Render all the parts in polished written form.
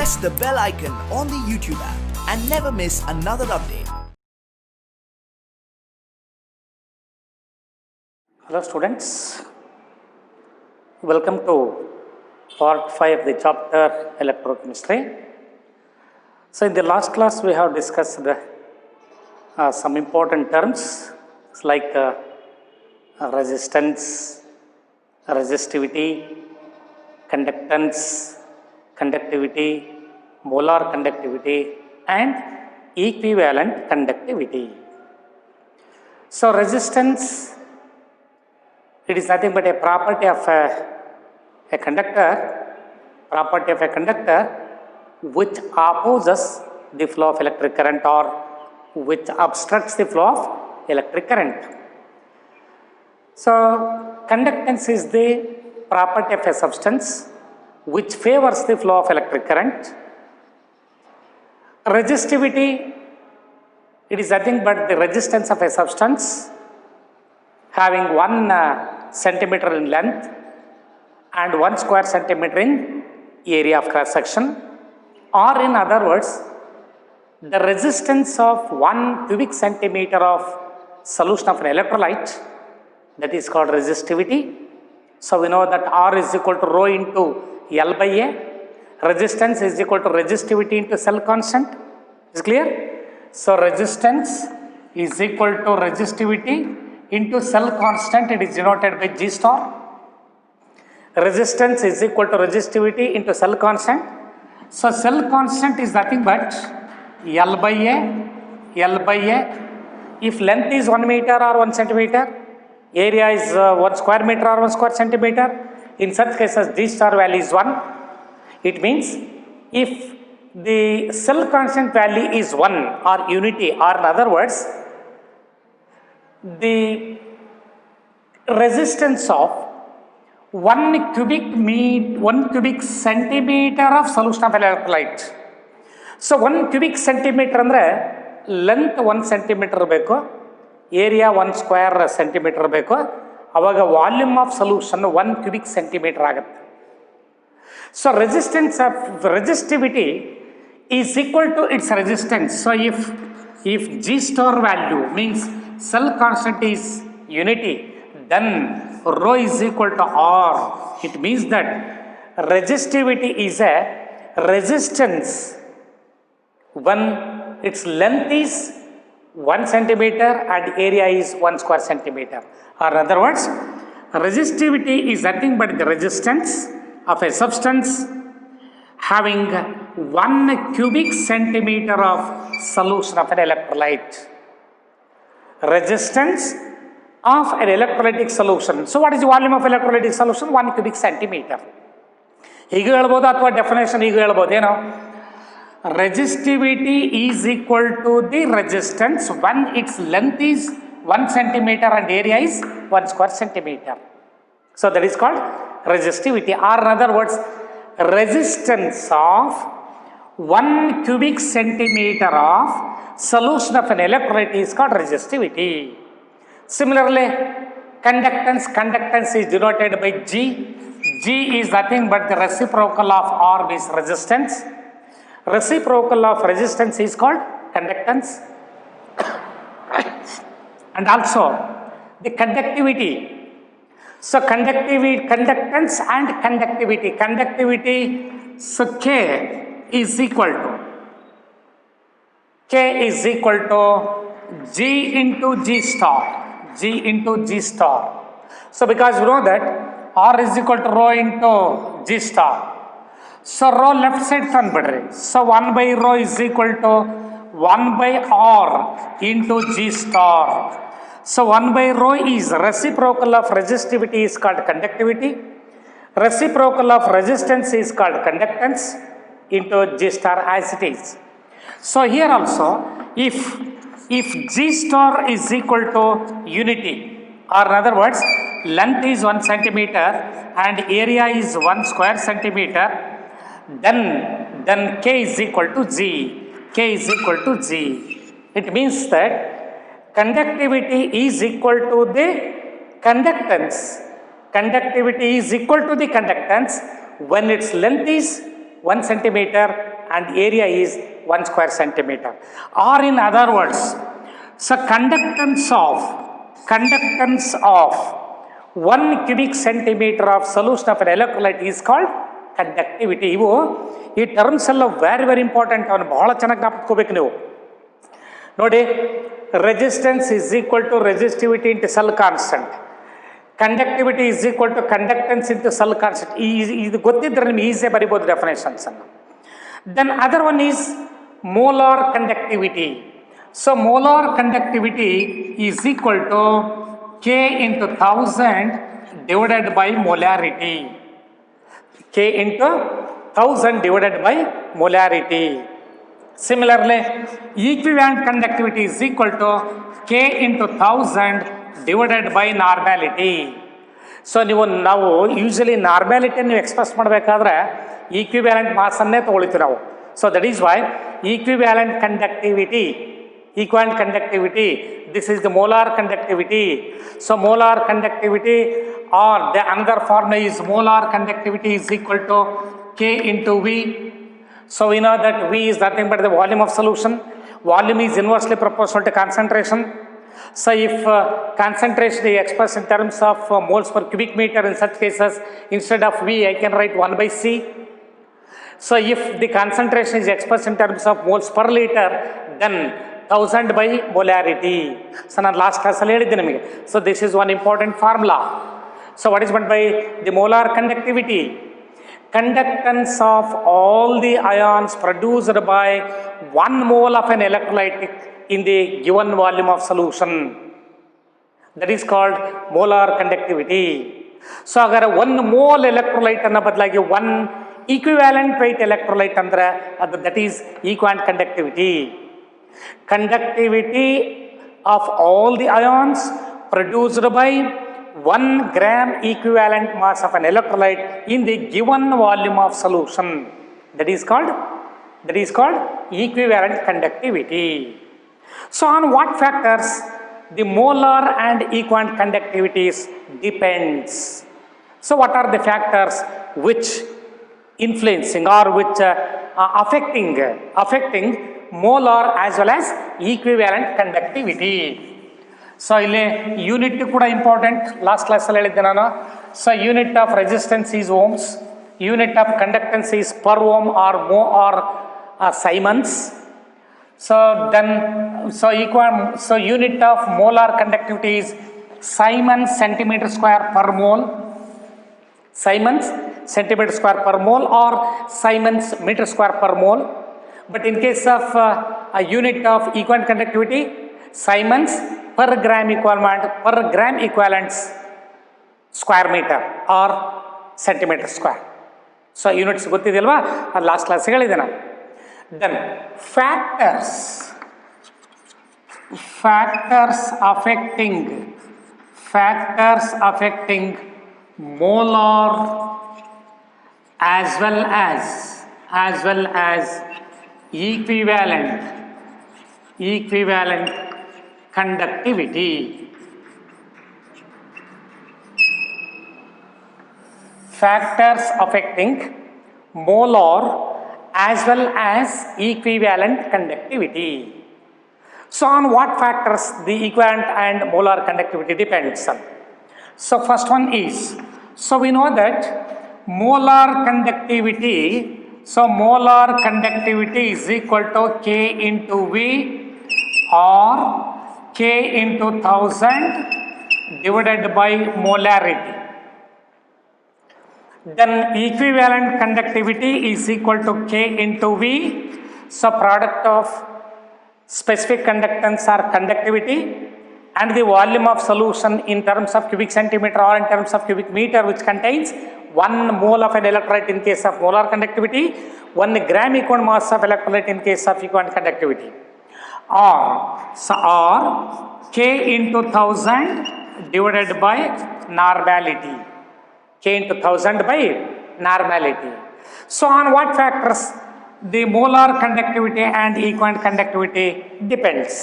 press the bell icon on the YouTube app and never miss another update. Hello students, welcome to part 5 of the chapter electrochemistry. So in the last class we have discussed some important terms like resistance, resistivity, conductance, conductivity, molar conductivity and equivalent conductivity. So resistance, it is nothing but a property of a conductor which opposes the flow of electric current or which obstructs the flow of electric current. So conductance is the property of a substance which favors the flow of electric current. Resistivity, it is nothing but the resistance of a substance having 1 centimeter in length and 1 square centimeter in area of cross section, or in other words, the resistance of 1 cubic centimeter of solution of an electrolyte, that is called resistivity. So we know that R is equal to rho into L by A. Resistance is equal to resistivity into cell constant. Is clear? So resistance is equal to resistivity into cell constant. It is denoted by G star. Resistance is equal to resistivity into cell constant. So cell constant is nothing but L by A. If length is 1 meter or 1 centimeter, area is 1 square meter or 1 square centimeter, in such cases G star value is 1. It means if the cell constant value is 1 or unity, or in other words, the resistance of 1 cubic centimeter of solution of electrolyte. So 1 cubic centimeter andre length 1 centimeter irbeku, area 1 square centimeter irbeku, avaga volume of solution 1 cubic centimeter agutte. So resistance of resistivity is equal to its resistance. So if G star value means cell constant is unity, then rho is equal to R. It means that resistivity is a resistance when its length is 1 centimeter and area is 1 square centimeter. Or in other words, resistivity is nothing but the resistance of a substance having 1 cubic centimeter of solution of an electrolyte. Resistance of an electrolytic solution. So what is the volume of electrolytic solution? 1 cubic centimeter. ಹೀಗೆ ಹೇಳ್ಬೋದು ಅಥವಾ definition ಹೀಗೆ ಹೇಳ್ಬೋದು ಏನೋ, resistivity is equal to the resistance when its length is 1 centimeter and area is 1 square centimeter. So that is called resistivity, or in other words, resistance of 1 cubic centimeter of solution of an electrolyte is called resistivity. Similarly, conductance is denoted by G. G is nothing but the reciprocal of R is resistance. Reciprocal of resistance is called conductance. And also the conductivity. So conductance and conductivity, so K is equal to G into G star. So because we know that R is equal to rho into G star. So rho left side tanbidri. So 1 by rho is equal to 1 by R into G star. So 1 by rho is reciprocal of resistivity is called conductivity. Reciprocal of resistance is called conductance into G star as it is. So here also, if G star is equal to unity, or in other words, length is 1 centimeter and area is 1 square centimeter, then K is equal to G. It means that conductivity is equal to the conductance. Conductivity is equal to the conductance when its length is 1 centimeter and area is 1 square centimeter. Or in other words, so conductance of 1 cubic centimeter of solution of an electrolyte is called conductivity. ಇವು ಈ terms ಎಲ್ಲ very important, ಅವನು ಬಹಳ ಚೆನ್ನಾಗಿ ಜ್ಞಾಪಿಸ್ಕೋಬೇಕು ನೀವು ನೋಡಿ. Resistance is equal to resistivity into cell constant, conductivity is equal to conductance into cell constant. ಇದು ಗೊತ್ತಿದ್ರೆ ನಿಮ್ಗೆ ಈಸಿಯಾಗಿ ಬರಿಬೋದು ಡೆಫಿನೇಷನ್ಸ್ ಅನ್ನು. Then other one is molar conductivity. So molar conductivity is equal to K into 1000 divided by molarity. K into 1000 divided by molarity. Similarly, equivalent conductivity is equal to K into 1000 divided by normality. So ನಾವು usually normality ನೀವು express ಮಾಡಬೇಕಾದ್ರೆ equivalent ಮಾಸನ್ನೇ ತೊಗೊಳ್ತೀವಿ ನಾವು. So that is why equivalent conductivity, equivalent conductivity, this is the molar conductivity. So molar conductivity, or the another formula is molar conductivity is equal to K into V. So we know that V is nothing but the volume of solution. Volume is inversely proportional to concentration. So if concentration is expressed in terms of moles per cubic meter, in such cases instead of V I can write 1 by C. So if the concentration is expressed in terms of moles per liter, then 1000 by molarity. So ನಾನು last ಕ್ಲಾಸಲ್ಲಿ ಹೇಳಿದ್ದೆ ನಿಮಗೆ. So this is one important formula. So what is meant by the molar conductivity? Conductance of all the ions produced by 1 mole of an electrolyte in the given volume of solution. That is called molar conductivity. So ಹಾಗಾದ್ರೆ 1 mole electrolyte ಅನ್ನ ಬದಲಾಗಿ 1 equivalent weight electrolyte ಅಂದ್ರೆ ಅದು that is equivalent conductivity. Conductivity of all the ions produced by 1 gram equivalent mass of an electrolyte in the given volume of solution, that is called equivalent conductivity. So on what factors the molar and equivalent conductivities depends? So what are the factors which influencing or which affecting molar as well as equivalent conductivity? So ಇಲ್ಲಿ unit ಕೂಡ important, last ಕ್ಲಾಸಲ್ಲಿ ಹೇಳಿದ್ದೆ ನಾನು. So unit of resistance is ohms, unit of conductance is per ohm or siemens. So then so unit of molar conductivity is siemens centimetre square per mole, siemens centimeter square per mole or Siemens meter square per mole. But in case of a unit of equivalent conductivity, Siemens per gram equivalents square meter or centimeter square. So units ಗೊತ್ತಿದೆಯಲ್ವಾ, ಅದು last class ಹೇಳಿದೆ ನಾನು. Then factors affecting molar as well as equivalent conductivity. Factors affecting molar as well as equivalent conductivity. So on what factors the equivalent and molar conductivity depends on? So first one is, so we know that molar conductivity is equal to K into V or K into 1000 divided by molarity. Then equivalent conductivity is equal to K into V. So product of specific conductance or conductivity and the volume of solution in terms of cubic centimeter or in terms of cubic meter, which contains 1 mole of an electrolyte in case of molar conductivity, 1 gram equivalent mass of electrolyte in case of equivalent conductivity, or K into 1000 divided by normality. K into 1000 by normality. So on what factors the molar conductivity and equivalent conductivity depends?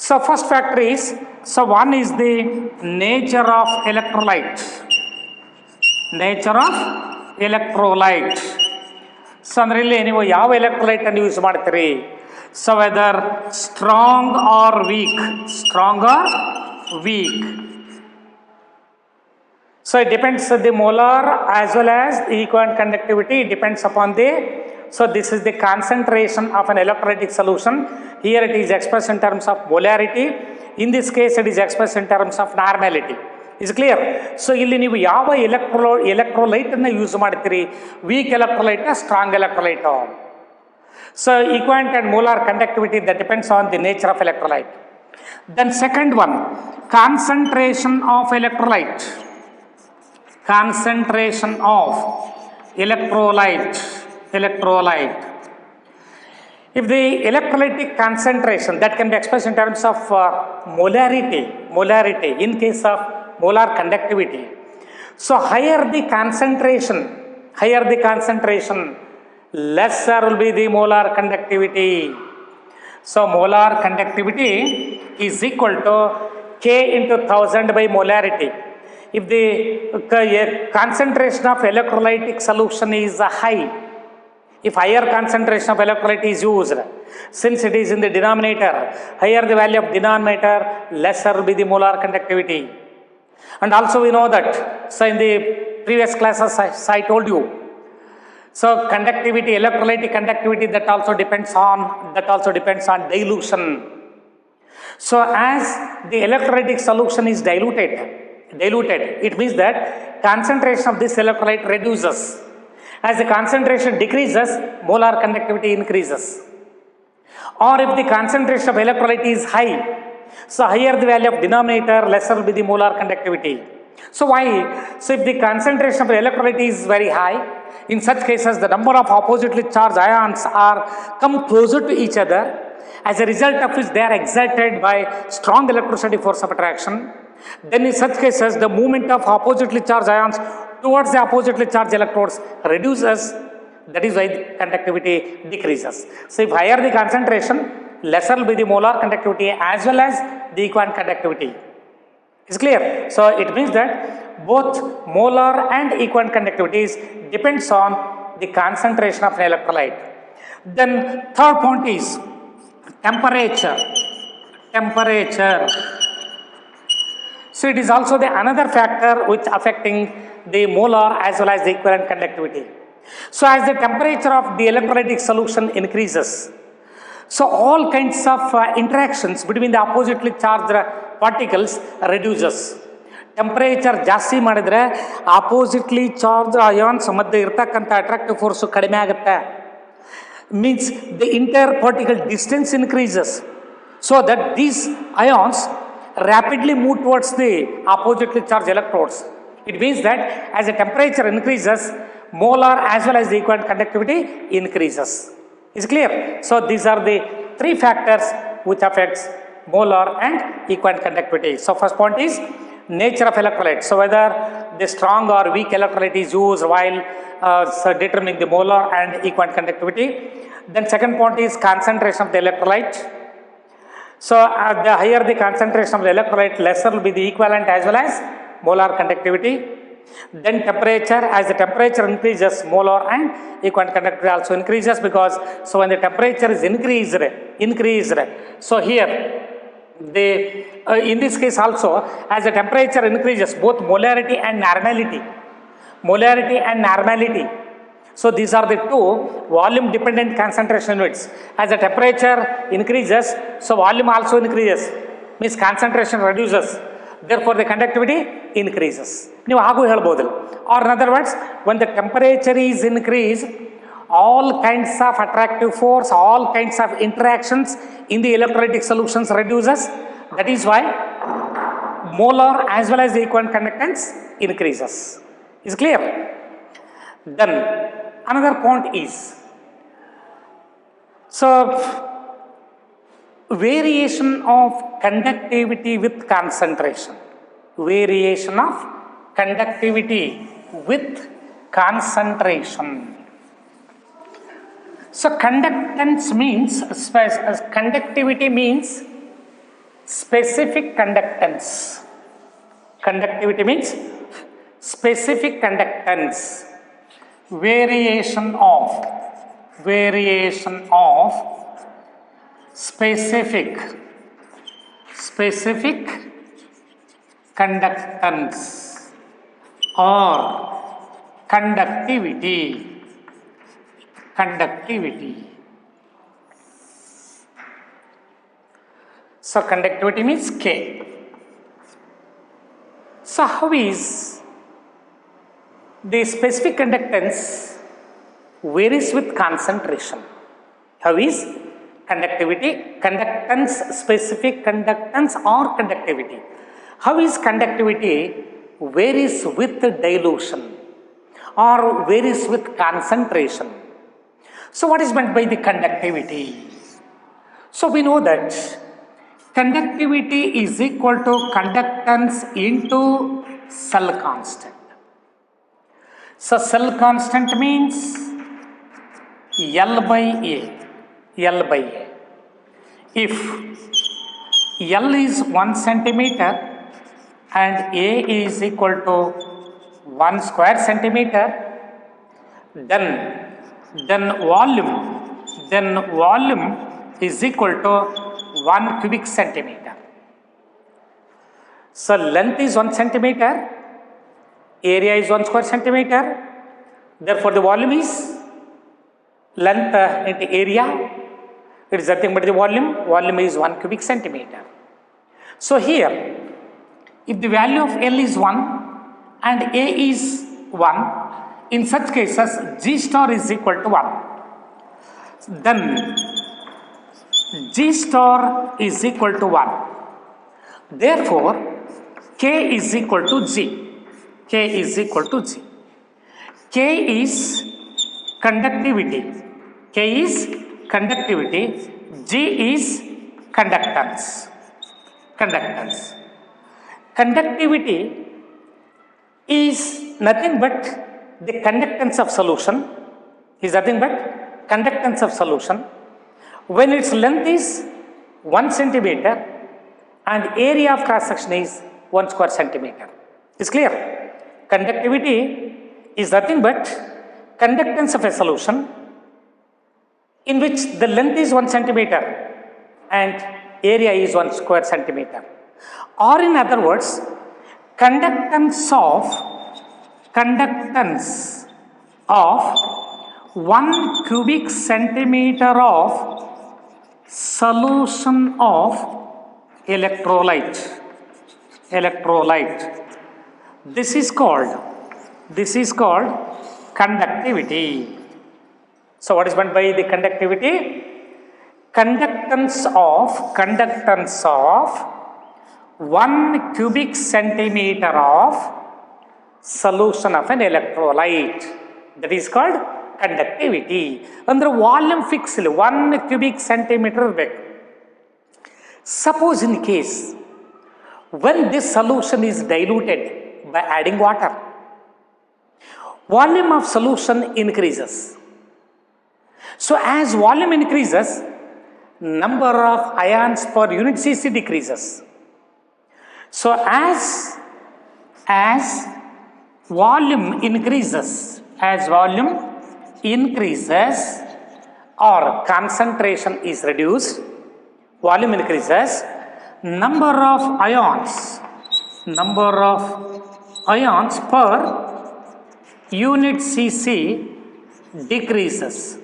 So first factor is, so one is the nature of electrolyte. So ಅಂದ್ರೆ ಇಲ್ಲಿ ನೀವು ಯಾವ electrolyte ಅನ್ನು use ಮಾಡ್ತೀರಿ. So whether strong or weak, strong or weak. So it depends the molar as well as the equivalent conductivity. It depends upon the, so this is the concentration of an electrolytic solution. Here it is expressed in terms of molarity. In this case it is expressed in terms of normality. Is clear? So ಇಲ್ಲಿ ನೀವು ಯಾವ electrolyte ಅನ್ನು use ಮಾಡ್ತೀರಿ, weak electrolyte, strong electrolyte. So equivalent and molar conductivity, that depends on the nature of electrolyte. Then second one, concentration of electrolyte. Concentration of electrolyte. If the electrolytic concentration, that can be expressed in terms of molarity in case of molar conductivity. So higher the concentration, lesser will be the molar conductivity. So molar conductivity is equal to K into 1000 by molarity. If the concentration of electrolytic solution is high, if higher concentration of electrolyte is used, since it is in the denominator, higher the value of denominator, lesser will be the molar conductivity. And also we know that, so in the previous classes I told you, so conductivity, electrolytic conductivity, that also depends on dilution. So as the electrolytic solution is diluted, it means that concentration of this electrolyte reduces. As the concentration decreases, molar conductivity increases. Or if the concentration of electrolyte is high, so higher the value of denominator, lesser will be the molar conductivity. So why? So if the concentration of the electrolyte is very high, in such cases the number of oppositely charged ions are come closer to each other, as a result of which they are excited by strong electrostatic force of attraction. Then in such cases the movement of oppositely charged ions towards the oppositely charged electrodes reduces. That is why the conductivity decreases. So if higher the concentration, lesser will be the molar conductivity as well as the equivalent conductivity. Is clear? So it means that both molar and equivalent conductivities depends on the concentration of an electrolyte. Then third point is temperature. So it is also the another factor which affecting the molar as well as the equivalent conductivity. So as the temperature of the electrolytic solution increases, so all kinds of interactions between the oppositely charged particles reduces. Temperature ಜಾಸ್ತಿ ಮಾಡಿದ್ರೆ oppositely charged ions ಮಧ್ಯೆ ಇರತಕ್ಕಂಥ attractive force ಕಡಿಮೆ ಆಗುತ್ತೆ. Means the interparticle distance increases, so that these ions rapidly move towards the oppositely charged electrodes. It means that as the temperature increases, molar as well as the equivalent conductivity increases. Is clear? So these are the three factors which affects molar and equivalent conductivity. So first point is nature of electrolyte. So whether the strong or weak electrolyte is used while determining the molar and equivalent conductivity. Then second point is concentration of the electrolyte. So the higher the concentration of the electrolyte, lesser will be the equivalent as well as molar conductivity. Then temperature, as the temperature increases, molar and equivalent conductivity also increases, because so when the temperature is increased, so here the in this case also, as the temperature increases, both molarity and normality. So these are the two volume dependent concentration units. As the temperature increases, so volume also increases, means concentration reduces, therefore the conductivity increases. ನೀವು ಹಾಗೂ ಹೇಳ್ಬೋದು. Or in other words, when the temperature is increased, all kinds of attractive force, all kinds of interactions in the electrolytic solutions reduces. That is why molar as well as the equivalent conductance increases. Is clear? Then another point is, so variation of conductivity with concentration. So conductance means conductivity means specific conductance. Conductivity means specific conductance. Variation of variation of specific conductance or conductivity. So conductivity means K. So how is the specific conductance varies with concentration? How is conductivity, conductance, specific conductance or conductivity? How is conductivity varies with dilution or varies with concentration? So what is meant by the conductivity? So we know that conductivity is equal to conductance into cell constant. So cell constant means L by A. If L is 1 centimeter and A is equal to 1 square centimeter, then volume is equal to 1 cubic centimeter. So length is 1 centimeter, area is 1 square centimeter, therefore the volume is length into area, it is nothing but the volume is 1 cubic centimeter. So here, if the value of L is 1 and A is 1, in such cases G star is equal to 1. Then G star is equal to 1. Therefore, K is equal to G. K is conductivity. K is conductivity. G is conductance. Conductivity is nothing but the conductance of solution. When its length is 1 centimeter and area of cross section is 1 square centimeter. Is clear? Conductivity is nothing but conductance of a solution in which the length is 1 centimeter and area is 1 square centimeter. Or in other words, conductance of 1 cubic centimeter of solution of electrolyte. This is called conductivity. So what is meant by the conductivity? Conductance of 1 cubic centimeter of solution of an electrolyte. That is called conductivity. Under volume fixed 1 cubic centimeter back. Suppose in case when this solution is diluted by adding water, volume of solution increases. So as volume increases, number of ions per unit cc decreases. So as volume increases or concentration is reduced, volume increases, number of ions per unit cc decreases.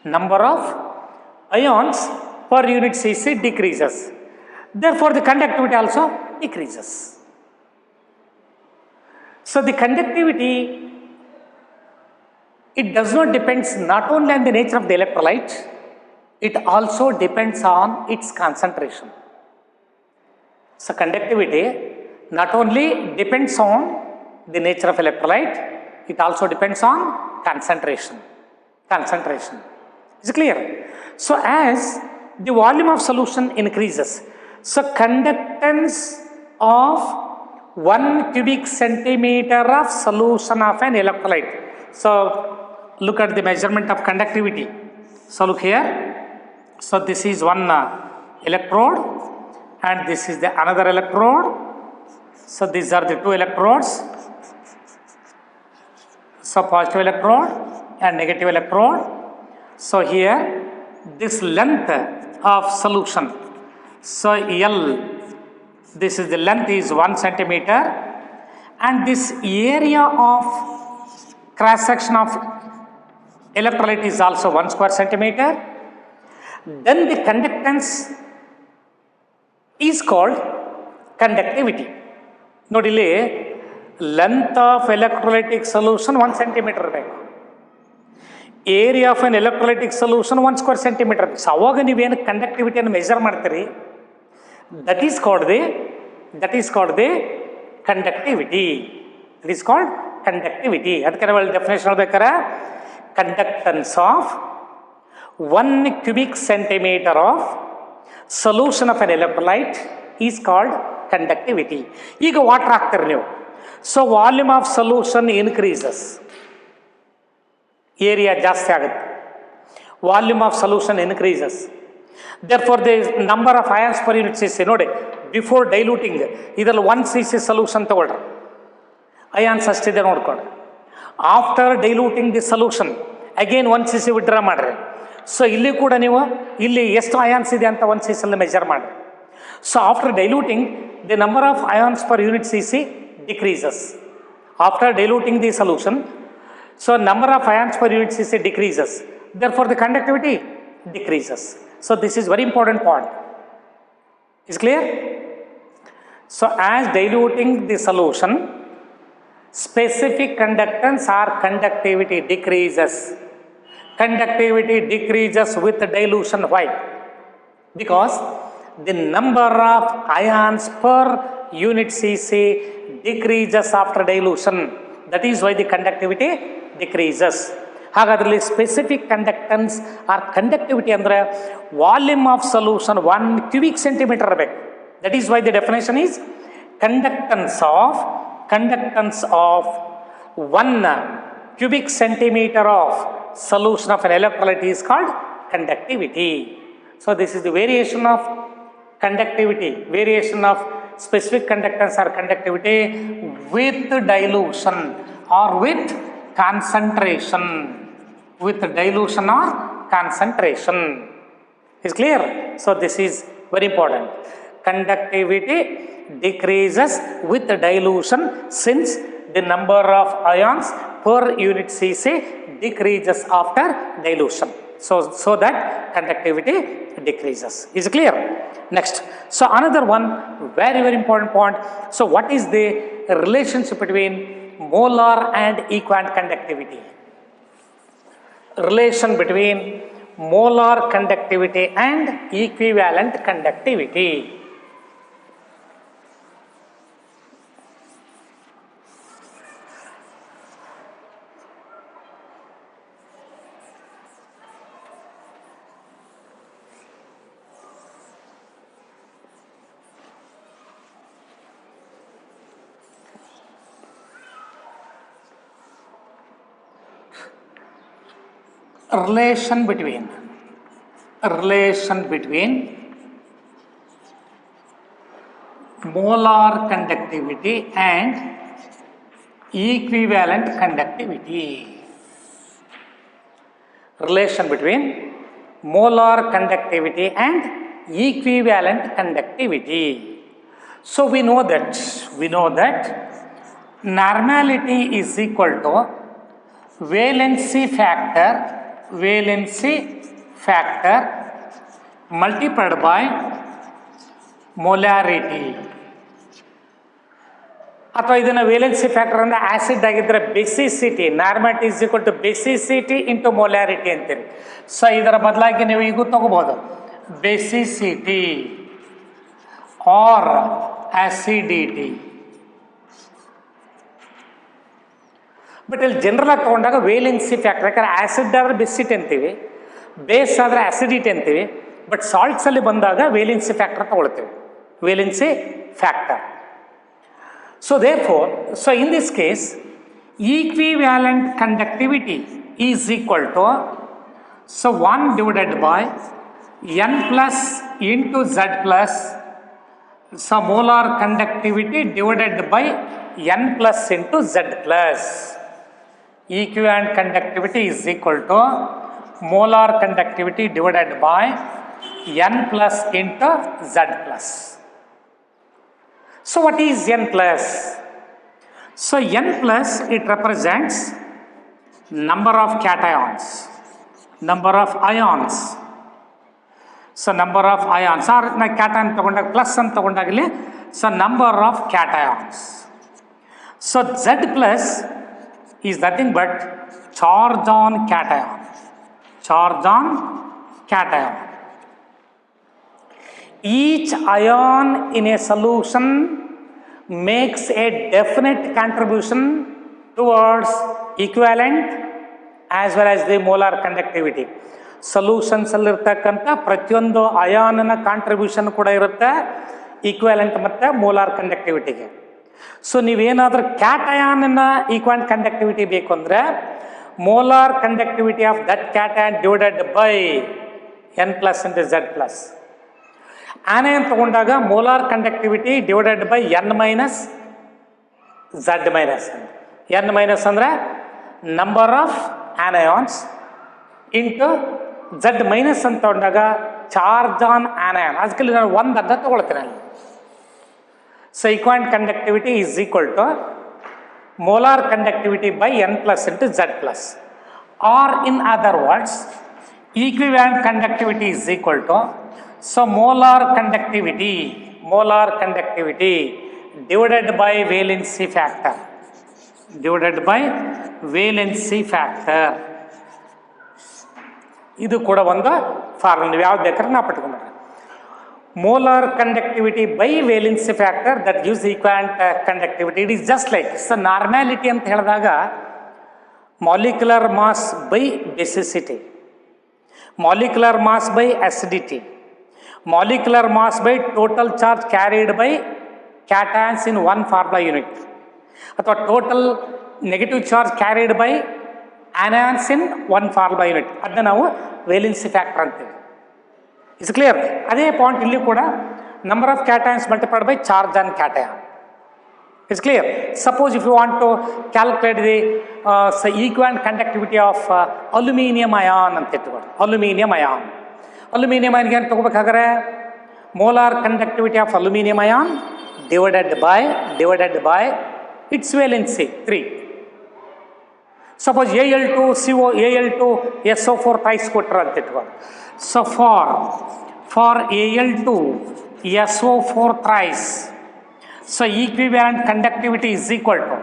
Number of ions per unit cc decreases. Therefore, the conductivity also decreases. So the conductivity, it does not depends not only on the nature of the electrolyte, it also depends on its concentration. So conductivity not only depends on the nature of electrolyte, it also depends on concentration. Is it clear? So as the volume of solution increases, so conductance of 1 cubic centimeter of solution of an electrolyte. So look at the measurement of conductivity. So look here. So this is one electrode and this is the another electrode. So these are the two electrodes. So positive electrode and negative electrode. So here this length of solution, so L, this is the length is 1 centimeter, and this area of cross section of electrolyte is also 1 square centimeter. Then the conductance is called conductivity. ನೋಡಿ ಇಲ್ಲಿ length of electrolytic solution 1 centimetre ಬೇಕು, area of an electrolytic solution 1 square centimetre ಬೇಕು. So ಅವಾಗ ನೀವೇನು ಕಂಡಕ್ಟಿವಿಟಿಯನ್ನು measure ಮಾಡ್ತೀರಿ, that is called the conductivity. It is called conductivity. ಅದಕ್ಕೆ ನಾವು ಡೆಫಿನೇಷನ್ ಹೇಳ್ಬೇಕಾರೆ conductance of 1 cubic centimeter of solution of an electrolyte is called conductivity. ಈಗ water ಹಾಕ್ತೀರಿ ನೀವು, so volume of solution increases, area ಜಾಸ್ತಿ ಆಗುತ್ತೆ, volume of solution increases. therefore the number of ions per unit cc, ನೋಡಿ before diluting ಇದರಲ್ಲಿ 1 cc solution ತಗೊಳ್ರಿ, ions ಅಷ್ಟಿದೆ ನೋಡ್ಕೊಳ್ರಿ. After diluting the solution again 1 cc withdraw ಮಾಡಿರಿ. ಸೊ ಇಲ್ಲಿ ಕೂಡ ನೀವು ಇಲ್ಲಿ ಎಷ್ಟು ಅಯಾನ್ಸ್ ಇದೆ ಅಂತ 1 cc ಅಲ್ಲಿ ಮೆಜರ್ ಮಾಡಿರಿ. So after diluting the number of ions per unit cc decreases. After diluting the solution, so number of ions per unit cc decreases, therefore the conductivity decreases. So this is very important point. Is clear? So as diluting the solution, specific conductance or conductivity decreases. Conductivity decreases with dilution. Why? Because the number of ions per unit cc decreases after dilution. That is why the conductivity decreases. ಹಾಗಾದ್ರಲ್ಲಿ specific conductance or conductivity ಅಂದರೆ volume of solution 1 cubic centimeter ಬೇಕು. That is why the definition is conductance of 1 cubic centimeter of solution of an electrolyte is called conductivity. So this is the variation of conductivity, variation of specific conductance or conductivity with dilution or with concentration. With dilution or concentration. Is clear? So this is very important. Conductivity decreases with dilution since the number of ions per unit cc decreases after dilution. So that conductivity decreases. Is clear? Next. So another one very important point. So what is the relationship between molar and equivalent conductivity? Relation between molar conductivity and equivalent conductivity. Relation between molar conductivity and equivalent conductivity. Relation between molar conductivity and equivalent conductivity. So we know that normality is equal to valency factor multiplied by molarity. ಅಥವಾ ಇದನ್ನು valency factor ಅಂದರೆ acid ಆಗಿದ್ದರೆ basicity, normality is equal to basicity into molarity ಅಂತೀರಿ. So ಇದರ ಬದಲಾಗಿ ನೀವು ಈಗೂ ತಗೋಬಹುದು ಬೇಸಿಸಿಟಿ ಆರ್ ಆಸಿಡಿಟಿ. ಬಟ್ ಇಲ್ಲಿ ಜನರಲ್ ಆಗಿ ತೊಗೊಂಡಾಗ ವೇಲೆನ್ಸಿ ಫ್ಯಾಕ್ಟರ್, ಯಾಕಂದ್ರೆ ಆಸಿಡ್ ಆದರೆ ಬೇಸಿಟಿ ಅಂತೀವಿ, ಬೇಸ್ ಆದರೆ ಆಸಿಡಿಟಿ ಅಂತೀವಿ. ಬಟ್ ಸಾಲ್ಟ್ಸಲ್ಲಿ ಬಂದಾಗ ವೇಲೆನ್ಸಿ ಫ್ಯಾಕ್ಟರ್ ತಗೊಳ್ತೀವಿ, valency factor. So therefore, in this case, equivalent conductivity is equal to 1 divided by n plus into z plus molar conductivity divided by n plus into z plus. Equivalent conductivity is equal to molar conductivity divided by n plus into Z plus. So what is n plus? So n plus, it represents number of cations, number of ions. So number of ions, or na cation tagondag plus anta tagondagli, so number of cations. So Z plus is nothing but charge on cation, charge on cation. Each ion in a solution makes a definite contribution towards equivalent as well as the molar conductivity. Solutions ಅಲ್ಲಿರ್ತಕ್ಕಂಥ ಪ್ರತಿಯೊಂದು ಅಯಾನ್ನ contribution ಕೂಡ ಇರುತ್ತೆ equivalent ಮತ್ತು molar ಕಂಡಕ್ಟಿವಿಟಿಗೆ. So ನೀವೇನಾದರೂ ಕ್ಯಾಟಯಾನ್ನ equivalent conductivity ಬೇಕು ಅಂದರೆ molar conductivity of that cation divided by N plus into Z plus. Anion ತಗೊಂಡಾಗ molar conductivity divided by N minus Z minus. N minus ಅಂದರೆ number of anions into Z minus ಅಂತ ತಗೊಂಡಾಗ charge on anion. ಅದಕ್ಕೆ ನಾನು ಒಂದು ಅರ್ಧ ತಗೊಳ್ತೇನೆ ಅಲ್ಲಿ. So equivalent conductivity is equal to molar conductivity by N plus into Z plus. Or in other words equivalent conductivity is equal to so molar conductivity divided by valency factor, divided by valency factor. ಇದು ಕೂಡ ಒಂದು formula, ನೀವು ಯಾವ್ದು ಬೇಕಾದ್ರೆ ನಾವು ಪಟ್ಕೊಂಡ್ರೆ molar conductivity by valency factor that gives equivalent conductivity. It is just like so normality ಅಂತ ಹೇಳಿದಾಗ molecular mass by basicity, molecular mass by acidity, molecular mass by total charge carried by cations in one formula unit, ಅಥವಾ total negative charge carried by anions in one formula unit, ಅದನ್ನ ನಾವು valency factor ಅಂತೀವಿ. It's clear. ಅದೇ point ಇಲ್ಲಿ ಕೂಡ number of cations multiplied by charge on cation. It's clear. Suppose if you want to calculate the equivalent conductivity of aluminium ion ಅಂತ ಇಟ್ಕೊಳ್ಳಿ. Aluminium ion ಅಯ್ನ್ಗೆ ಏನು ತಗೋಬೇಕಾದ್ರೆ molar conductivity of aluminium ion divided by its valency 3. Suppose Al2SO4 thrice ಕೊಟ್ಟರು ಅಂತ ಇಟ್ಕೊಂಡು, so for Al2SO4 thrice, so equivalent conductivity is equal to,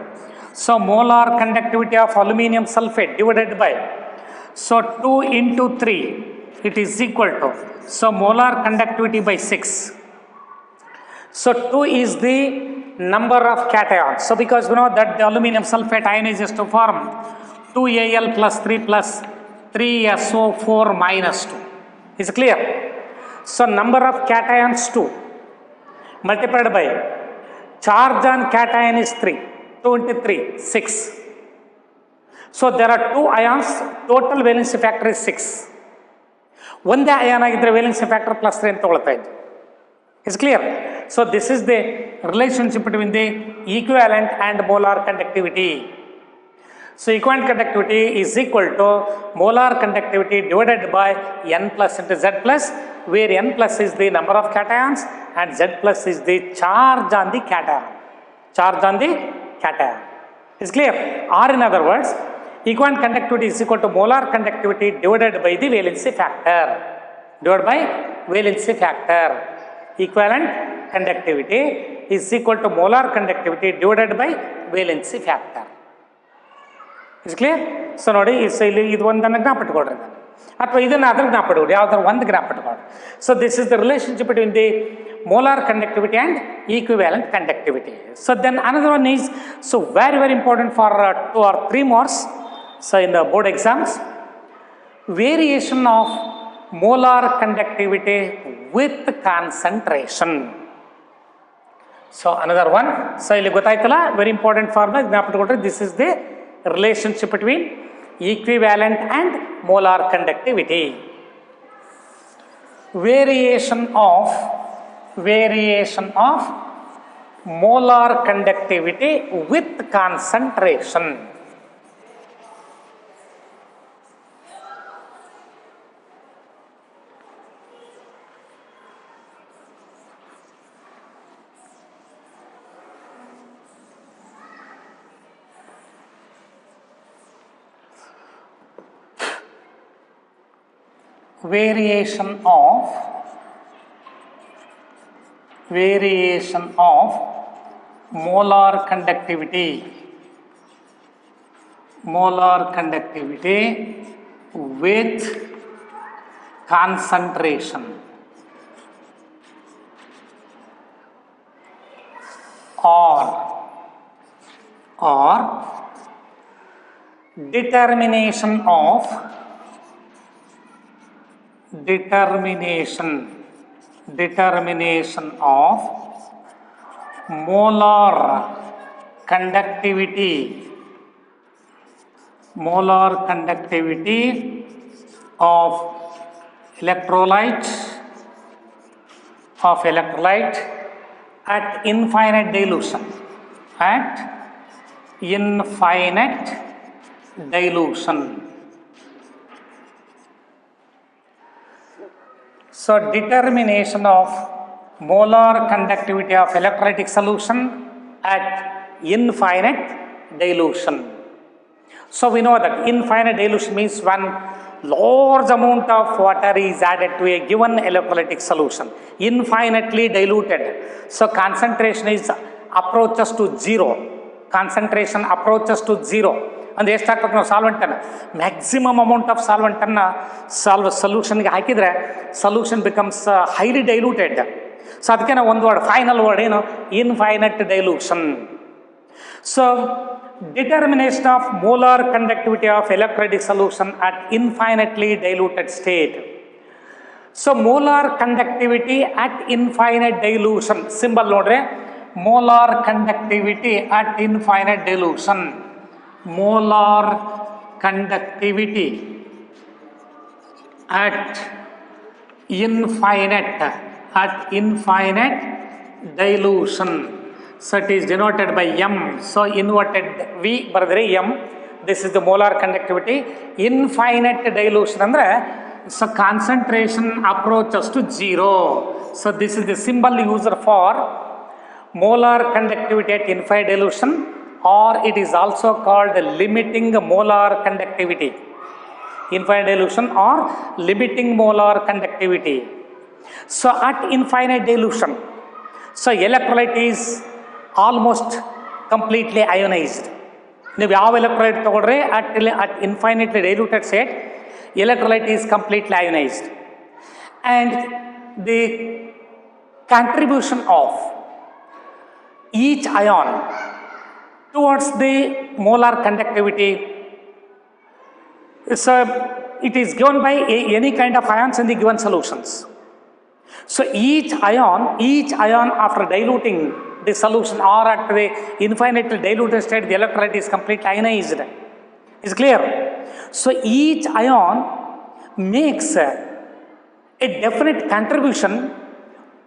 so molar conductivity of aluminium sulphate divided by, so 2 into 3 it is equal to, so molar conductivity by 6. So 2 is the number of cations. So because we know that the aluminum sulfate ionizes to form 2Al plus 3 plus 3SO4 minus 2. Is it clear? So number of cations 2 multiplied by charge on cation is 3. 2 into 3, 6. So there are 2 ions, total valency factor is 6. ಒಂದೇ ion ಆಗಿದ್ದರೆ valency factor plus 3 ಅಂತ ತಗೊಳ್ತಾ ಇದ್ದು. It's clear. So this is the relationship between the equivalent and molar conductivity. So equivalent conductivity is equal to molar conductivity divided by N plus into Z plus, where n plus is the number of cations and z plus is the charge on the cation. It's clear. Or in other words, equivalent conductivity is equal to molar conductivity divided by the valency factor. Equivalent conductivity is equal to molar conductivity divided by valency factor. Is clear? So ನೋಡಿ, ಇಲ್ಲಿ ಇದು ಒಂದನ್ನು ಜ್ಞಾಪಟ್ಕೊಡ್ರಿ ನಾನು, ಅಥವಾ ಇದನ್ನು ಅದ್ರ ಜ್ಞಾಪಟ್ಕೊಡ್ರಿ, ಯಾವ್ದಾದ್ರು ಒಂದು ಜ್ಞಾಪಟ್ಕೊಡ್ರಿ. So this is the relationship between the molar conductivity and equivalent conductivity. So then another one is, so very important for 2 or 3 marks. So in the board exams, variation of molar conductivity with concentration. So another one, so ಇಲ್ಲಿ ಗೊತ್ತಾಯ್ತಲ್ಲ, very important formula ಜ್ಞಾಪಕಟ್ಕೊಂಡ್ರೆ, this is the relationship between equivalent and molar conductivity. Variation of molar conductivity with concentration. variation of molar conductivity with concentration or determination of molar conductivity of electrolyte at infinite dilution. So determination of molar conductivity of electrolytic solution at infinite dilution. So we know that infinite dilution means when large amount of water is added to a given electrolytic solution, infinitely diluted. So concentration approaches to zero. ಅಂದ್ರೆ ಎಷ್ಟಾಗ್ತದೆ ನಾವು solvent ಅನ್ನು maximum amount of solvent ಅನ್ನು ಸೊಲ್ಯೂಷನ್ಗೆ ಹಾಕಿದರೆ solution becomes highly diluted. So ಅದಕ್ಕೆ ನಾವು ಒಂದು word final word ಏನು infinite dilution. So determination of molar conductivity of electrolytic solution at infinitely diluted state. So molar conductivity at infinite dilution symbol nodre molar conductivity at infinite dilution. Molar conductivity at infinite dilution. So it is denoted by M. So inverted V ಬರೆದರೆ M. This is the molar conductivity. Infinite dilution ಅಂದ್ರೆ so concentration approaches to zero. So this is the symbol used for molar conductivity at infinite dilution, or it is also called limiting molar conductivity. Infinite dilution or limiting molar conductivity. So at infinite dilution, so electrolyte is almost completely ionized. ನೀವು ಯಾವ electrolyte ತಗೊಂಡ್ರೆ at infinitely diluted state, electrolyte is completely ionized, and the contribution of each ion towards the molar conductivity, so it is given by any kind of ions in the given solutions. So each ion after diluting the solution or at the infinitely diluted state, the electrolyte is completely ionized. Is clear? So each ion makes a definite contribution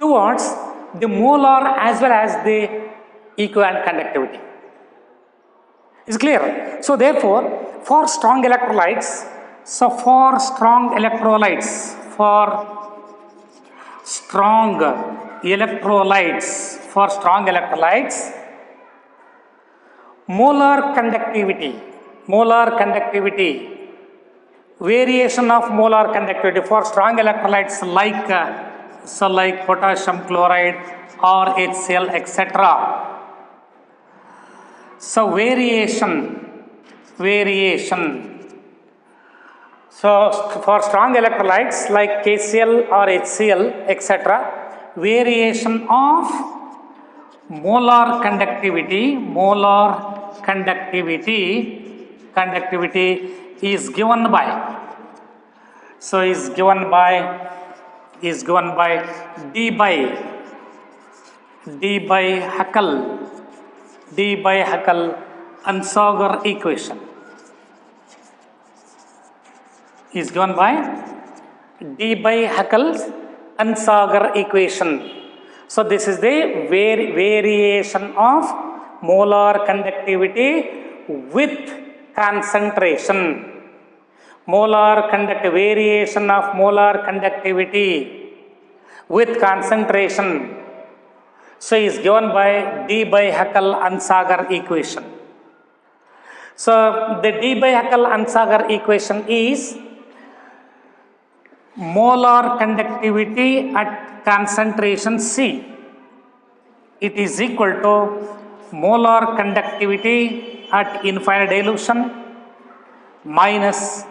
towards the molar as well as the equivalent conductivity. Is clear? So therefore, for strong electrolytes, for strong electrolytes, molar conductivity, variation of molar conductivity for strong electrolytes like potassium chloride or HCl, etc. So variation. So for strong electrolytes like KCl or HCl, etc., variation of molar conductivity is given by D by Huckel-Ansager equation. Is given by D by Huckel-Ansager equation. So this is the variation of molar conductivity with concentration. Variation of molar conductivity with concentration. So is given by D by Huckel-Ansager equation. So the D by Huckel-Ansager equation is molar conductivity at concentration C. It is equal to molar conductivity at infinite dilution minus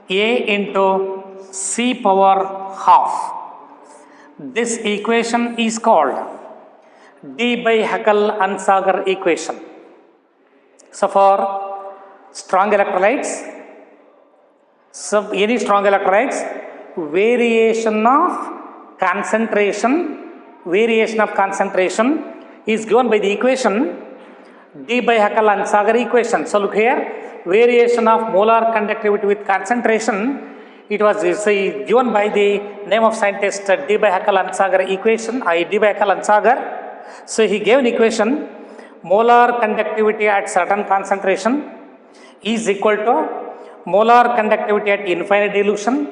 A into C power half. This equation is called D by Huckel-Ansager equation. So for strong electrolytes, any strong electrolytes, variation of concentration is given by the equation D by Huckel-Ansager equation. So look here, variation of molar conductivity with concentration, it was given by the name of scientist D by Huckel-Ansager equation, D by Huckel-Ansager. So he gave an equation, molar conductivity at certain concentration is equal to molar conductivity at infinite dilution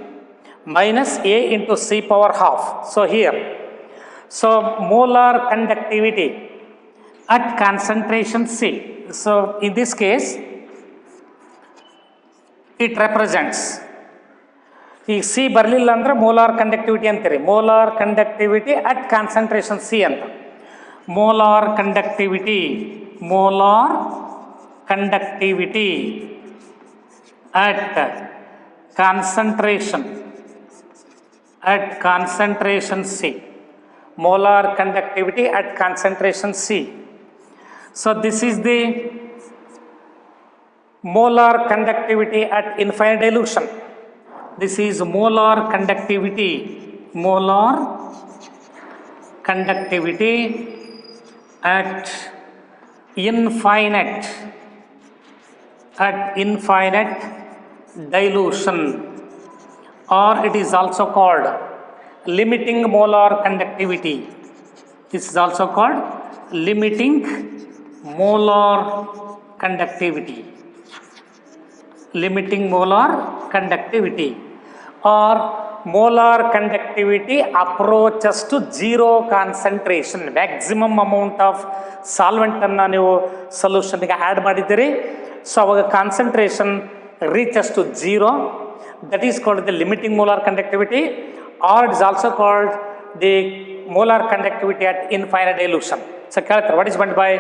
minus A into C power half. So here, so molar conductivity at concentration C. So in this case, it represents ಈ C ಬರಲಿಲ್ಲ ಅಂದರೆ molar conductivity ಅಂತೀರಿ. Molar conductivity at concentration C ಅಂತ. Molar conductivity at concentration C. Molar conductivity at concentration C. So this is the molar conductivity at infinite dilution. This is molar conductivity at infinite dilution, or it is also called limiting molar conductivity. This is also called limiting molar conductivity. Or molar conductivity approaches to zero concentration. Maximum amount of solvent ಅನ್ನು ನೀವು ಸೊಲ್ಯೂಷನ್ಗೆ add ಮಾಡಿದ್ದೀರಿ, so ಅವಾಗ concentration reaches to zero. That is called the limiting molar conductivity, or it is also called the molar conductivity at infinite dilution. So ಕೇಳ್ತಾರೆ, what is meant by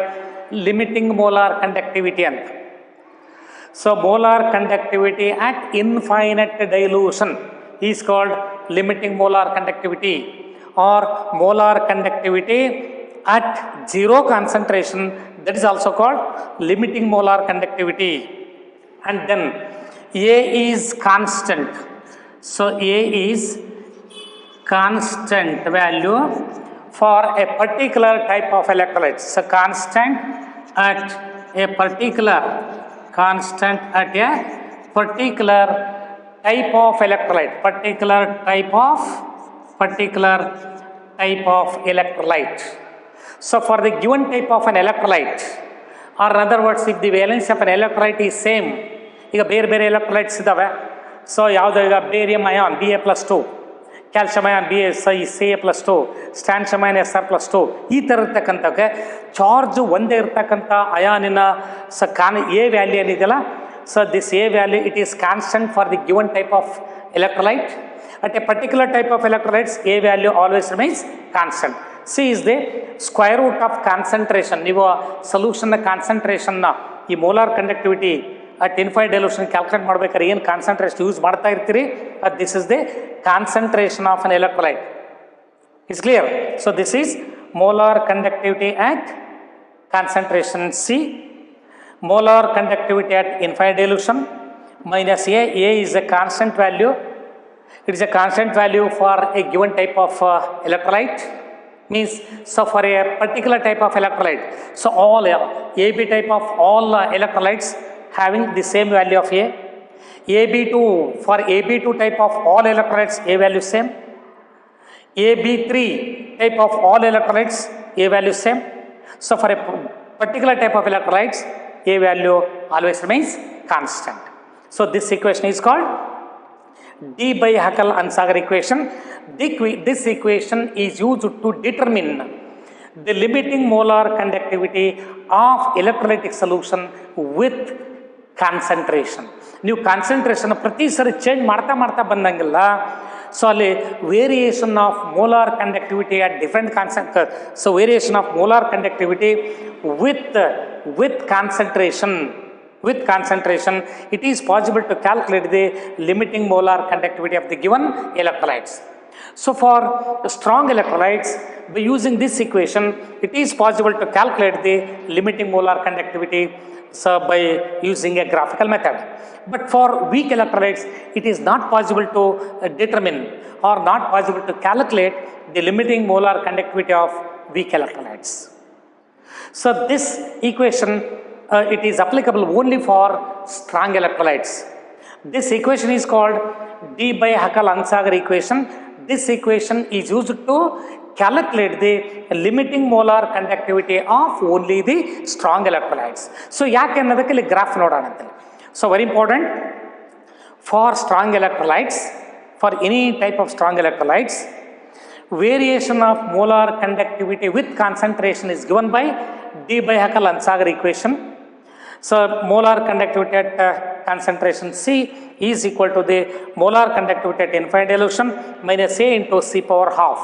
limiting molar conductivity ಅಂತ. So molar conductivity at infinite dilution is called limiting molar conductivity, or molar conductivity at zero concentration, that is also called limiting molar conductivity. And then A is constant. So A is constant value for a particular type of electrolytes. So constant at a particular type of electrolyte, particular type of electrolyte. So for the given type of an electrolyte, or in other words, if the valence of an electrolyte is same, ಈಗ ಬೇರೆ electrolytes ಇದ್ದಾವೆ. So ಯಾವುದು, ಈಗ barium ion Ba+2, calcium ion Ca+2, strontium ion Sr+2, ಈ ಥರ ಇರ್ತಕ್ಕಂಥಕ್ಕೆ charge ಒಂದೇ ಇರ್ತಕ್ಕಂಥ ಅಯಾನಿನ ಎ ವ್ಯಾಲ್ಯೂ ಏನಿದೆಯಲ್ಲ, so this A value it is constant for the given type of electrolyte. At a particular type of electrolytes, A value always remains constant. C is the square root of concentration. ನೀವು ಸೊಲ್ಯೂಷನ್ನ ಕಾನ್ಸಂಟ್ರೇಷನ್ನ ಈ molar conductivity at infinite dilution calculate ಮಾಡ್ಬೇಕಾದ್ರೆ ಏನು concentration use ಮಾಡ್ತಾ ಇರ್ತೀರಿ, this is the concentration of an electrolyte. It's clear? So this is molar conductivity at concentration C, molar conductivity at infinite dilution minus A. A is a constant value. It is a constant value for a given type of electrolyte. Means, so for a particular type of electrolyte, so all AB type of all electrolytes having the same value of A. AB2, for AB2 type of all electrolytes, A value same. AB3 type of all electrolytes, A value same. So for a particular type of electrolytes, A value always remains constant. So this equation is called D by Huckel-Ansager equation. This equation is used to determine the limiting molar conductivity of electrolytic solution with concentration. ನೀವು concentration ಪ್ರತಿ ಸರಿ change ಮಾಡ್ತಾ ಬಂದಂಗಿಲ್ಲ, so ಅಲ್ಲಿ variation of molar conductivity at different so variation of molar conductivity with concentration, it is possible to calculate the limiting molar conductivity of the given electrolytes. So for strong electrolytes, by using this equation, it is possible to calculate the limiting molar conductivity by using a graphical method. But for weak electrolytes, it is not possible to determine or not possible to calculate the limiting molar conductivity of weak electrolytes. So this equation, it is applicable only for strong electrolytes. This equation is called D by Huckel-Ansager equation. This equation is used to calculate the limiting molar conductivity of only the strong electrolytes. So ಯಾಕೆ ಅನ್ನೋದಕ್ಕೆ ಇಲ್ಲಿ graph ನೋಡೋಣ ಅಂತೇಳಿ. So very important, for strong electrolytes, for any type of strong electrolytes, variation of molar conductivity with concentration is given by D by Huckel-Ansager equation. So molar conductivity at concentration C is equal to the molar conductivity at infinite dilution minus A into C power half.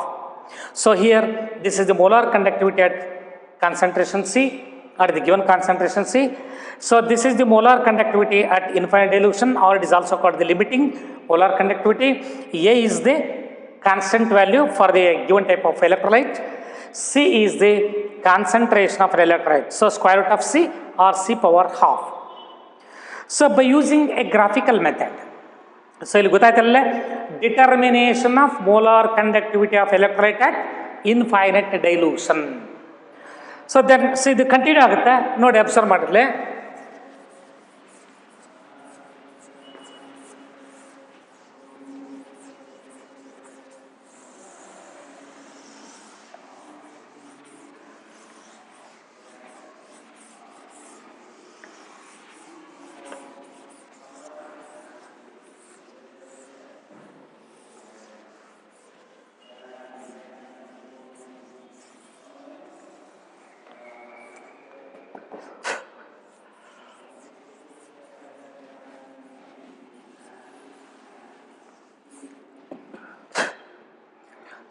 So here this is the molar conductivity at concentration C, or the given concentration C. So this is the molar conductivity at infinite dilution, or it is also called the limiting molar conductivity. A is the constant value for the given type of electrolyte. C is the concentration of electrolyte. So square root of C or C power half. So by using a graphical method, so ಇಲ್ಲಿ ಗೊತ್ತಾಯ್ತಲ್ಲ, determination of molar conductivity of electrolyte at infinite dilution. So then so ಇದು continue ಆಗುತ್ತೆ ನೋಡಿ, observe ಮಾಡಿರಲಿ.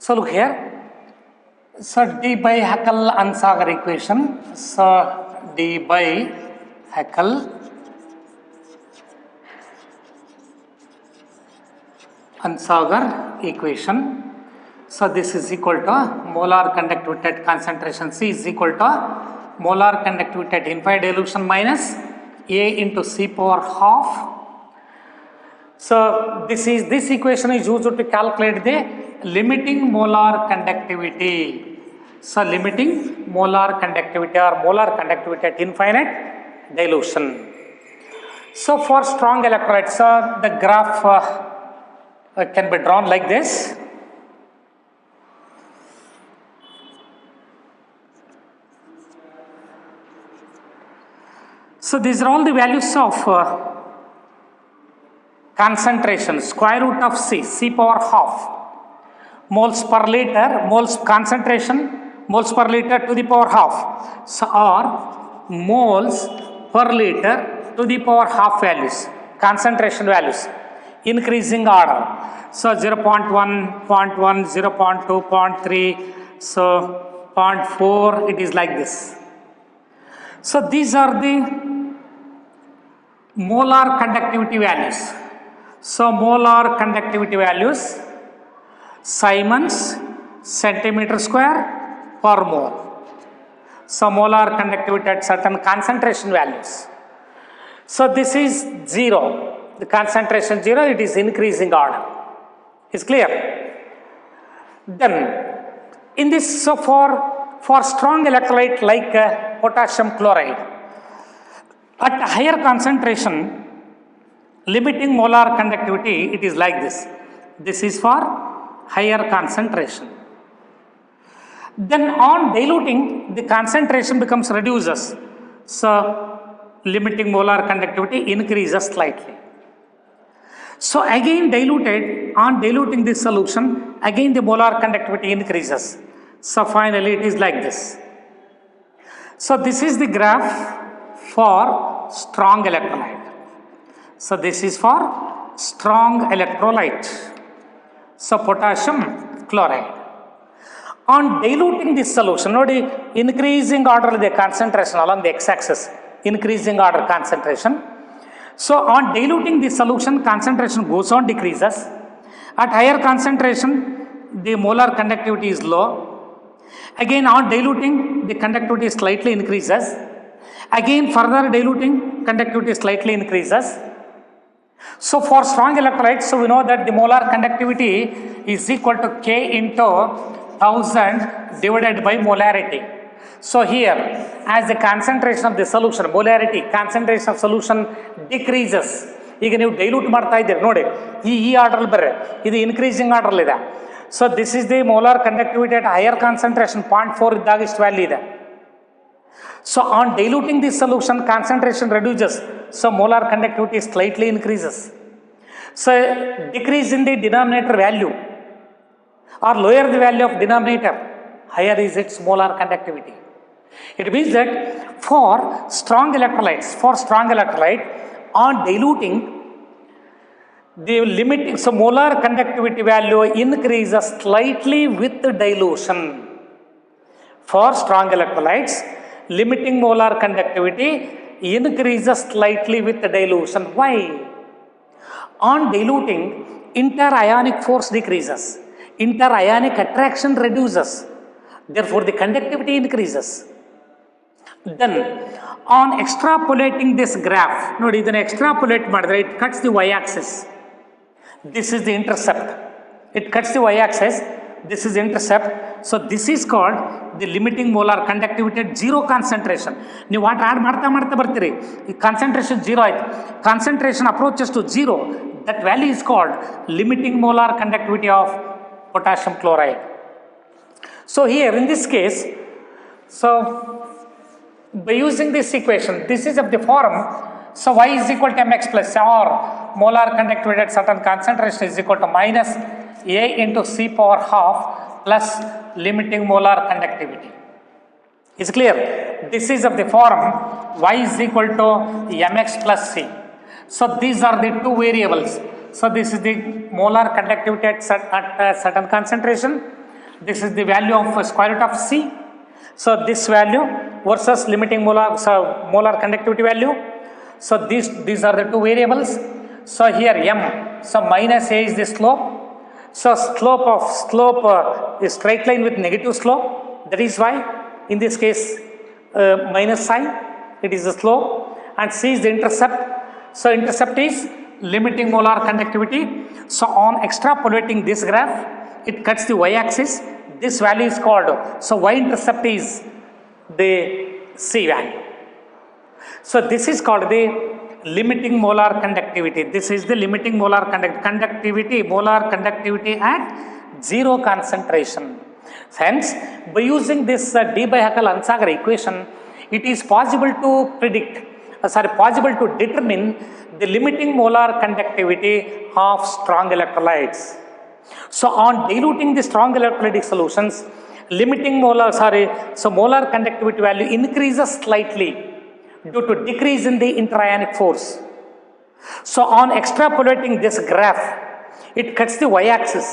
So look here, so D by Huckel-Ansager equation, so D by Huckel-Ansager equation, so this is equal to molar conductivity at concentration C is equal to molar conductivity at infinite dilution minus A into C power half. So this equation is used to calculate the limiting molar conductivity. So limiting molar conductivity or molar conductivity at infinite dilution. So for strong electrolytes, the graph can be drawn like this. So these are all the values of concentration, square root of C, C power half, moles per liter, moles concentration, moles per liter to the power half, so or moles per liter to the power half values, concentration values, increasing order. So 0.1, 0.1, 0.2, 0.3, so 0.4, it is like this. So these are the molar conductivity values. So molar conductivity values, Siemens centimeter square per mole. So molar conductivity at certain concentration values. So this is 0, the concentration 0, it is increasing order. Is clear? Then in this, so for strong electrolyte like potassium chloride, at higher concentration, limiting molar conductivity, it is like this. This is for higher concentration. Then on diluting, the concentration becomes reduces. So limiting molar conductivity increases slightly. So again diluted, on diluting this solution, again the molar conductivity increases. So finally it is like this. So this is the graph for strong electrolyte. So this is for strong electrolyte. So potassium chloride. On diluting this solution, nodi increasing order the concentration along the x-axis, increasing order concentration. So on diluting this solution, concentration goes on decreases. At higher concentration, the molar conductivity is low. Again on diluting, the conductivity slightly increases. Again further diluting, conductivity slightly increases. So for strong electrolytes, so we know that the molar conductivity is equal to K into 1000 divided by molarity. So here, as the concentration of the solution, molarity, concentration of solution decreases. ಈಗ ನೀವು dilute ಮಾಡ್ತಾ ಇದ್ದೀರಿ ನೋಡಿ, ಈ order ಬರ್ರೆ, ಇದು increasing order ಇದೆ. So this is the molar conductivity at higher concentration 0.4 ಇದ್ದಾಗ ಇಷ್ಟು ವ್ಯಾಲ್ಯೂ ಇದೆ. So on diluting this solution, concentration reduces, so molar conductivity slightly increases. So decrease in the denominator value or lower the value of denominator, higher is its molar conductivity. It means that for strong electrolytes, on diluting, the limiting, so molar conductivity value increases slightly with the dilution. For strong electrolytes, limiting molar conductivity increases slightly with the dilution. Why? On diluting, interionic force decreases, interionic attraction reduces, therefore the conductivity increases. Then on extrapolating this graph, nodi idanna extrapolate madidre it cuts the y-axis. This is the intercept. It cuts the y-axis. This is intercept. So this is called the limiting molar conductivity at zero concentration. ನೀವು water add ಮಾಡ್ತಾ ಬರ್ತೀರಿ, ಈ concentration zero ಆಯ್ತು, concentration approaches to zero, that value is called limiting molar conductivity of potassium chloride. So here in this case, so by using this equation, this is of the form, so y is equal to mx plus or molar conductivity at certain concentration is equal to minus a into c power half plus limiting molar conductivity. Is clear? This is of the form y is equal to mx plus c. So these are the two variables. So this is the molar conductivity at certain concentration. This is the value of square root of c. So this value versus limiting molar conductivity value. So these are the two variables. So here m, so minus a is the slope. So slope is straight line with negative slope. That is why in this case minus sign, it is the slope, and c is the intercept. So intercept is limiting molar conductivity. So on extrapolating this graph, it cuts the y-axis. This value is called, so y-intercept is the c value. So this is called the limiting molar conductivity. This is the limiting molar molar conductivity at zero concentration. Hence, by using this d by Huckel-Ansager equation, it is possible to possible to determine the limiting molar conductivity of strong electrolytes. So on diluting the strong electrolytic solutions, molar conductivity value increases slightly due to decrease in the interionic force. So on extrapolating this graph, it cuts the y-axis.